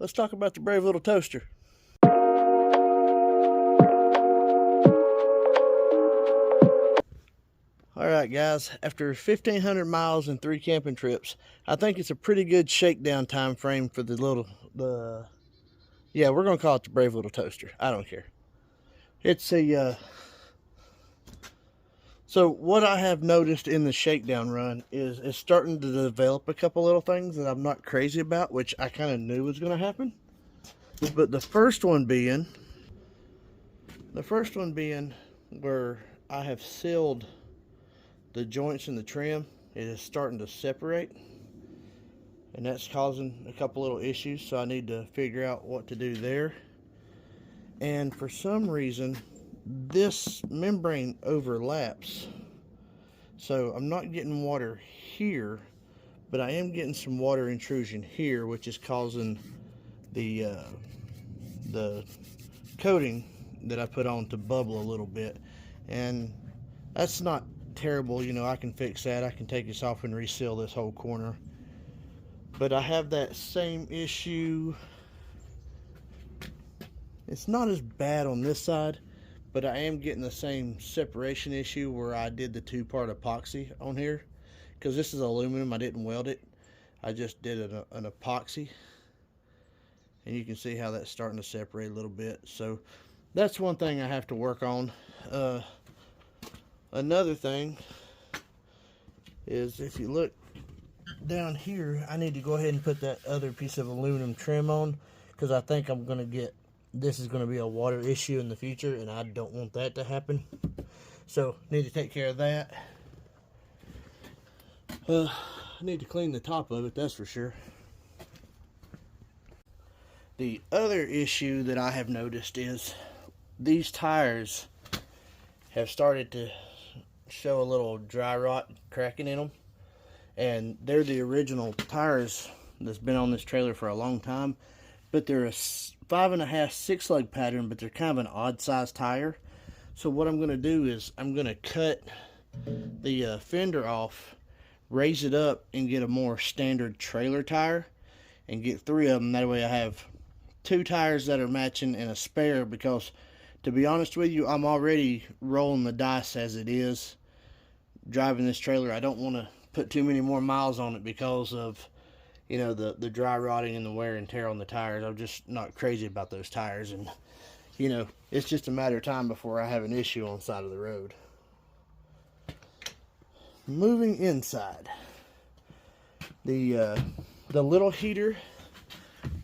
let's talk about the brave little toaster. Alright guys, after 1,500 miles and 3 camping trips, I think it's a pretty good shakedown time frame for yeah, we're going to call it the brave little toaster. I don't care. It's a, so what I have noticed in the shakedown run is it's starting to develop a couple little things that I'm not crazy about, which I kind of knew was going to happen. But the first one being where I have sealed the joints in the trim, it is starting to separate, and that's causing a couple little issues, so I need to figure out what to do there. And for some reason this membrane overlaps, so I'm not getting water here, but I am getting some water intrusion here, which is causing the coating that I put on to bubble a little bit. And that's not terrible, you know, I can fix that. I can take this off and reseal this whole corner. But I have that same issue. It's not as bad on this side, but I am getting the same separation issue where I did the 2-part epoxy on here, because this is aluminum. I didn't weld it, I just did an epoxy, and you can see how that's starting to separate a little bit. So that's one thing I have to work on. Another thing is, if you look down here, I need to go ahead and put that other piece of aluminum trim on, because I think I'm going to get, this is going to be a water issue in the future, and I don't want that to happen. So need to take care of that. I need to clean the top of it, that's for sure. The other issue that I have noticed is these tires have started to show a little dry rot cracking in them, and they're the original tires that's been on this trailer for a long time, but they're a 5.5 6-lug pattern, but they're kind of an odd size tire. So what I'm going to do is I'm going to cut the fender off, raise it up, and get a more standard trailer tire, and get 3 of them. That way I have 2 tires that are matching and a spare, because to be honest with you, I'm already rolling the dice as it is driving this trailer. I don't want to put too many more miles on it because of, you know, the dry rotting and the wear and tear on the tires. I'm just not crazy about those tires, and you know, it's just a matter of time before I have an issue on the side of the road. Moving inside, the little heater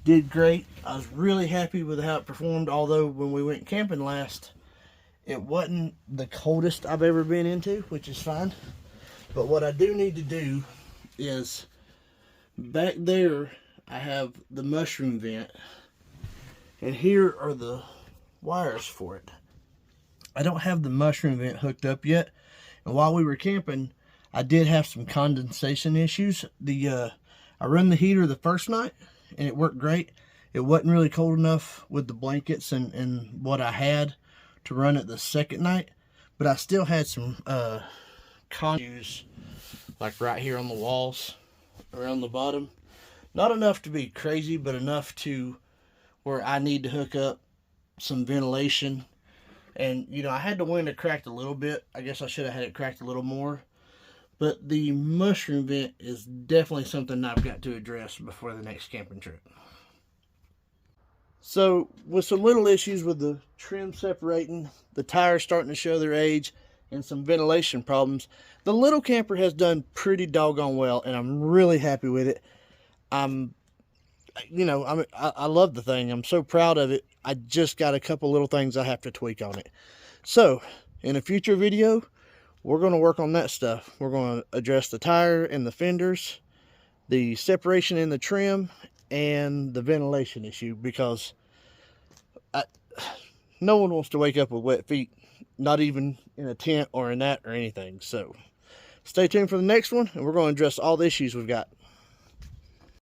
did great. I was really happy with how it performed, although when we went camping last, it wasn't the coldest I've ever been into, which is fine. But what I do need to do is, back there I have the mushroom vent, and here are the wires for it. I don't have the mushroom vent hooked up yet, and while we were camping I did have some condensation issues. I run the heater the first night and it worked great. It wasn't really cold enough with the blankets and what I had to run it the second night, but I still had some issues, like right here on the walls around the bottom. Not enough to be crazy, but enough to where I need to hook up some ventilation. And you know, I had the window cracked a little bit. I guess I should have had it cracked a little more, but the mushroom vent is definitely something I've got to address before the next camping trip. So with some little issues with the trim separating, the tires starting to show their age, and some ventilation problems, the little camper has done pretty doggone well, and I'm really happy with it. I love the thing. I'm so proud of it. I just got a couple little things I have to tweak on it. So in a future video, we're going to work on that stuff. We're going to address the tire and the fenders, the separation in the trim, and the ventilation issue, because no one wants to wake up with wet feet, not even in a tent or in that or anything. So stay tuned for the next one, and we're going to address all the issues we've got.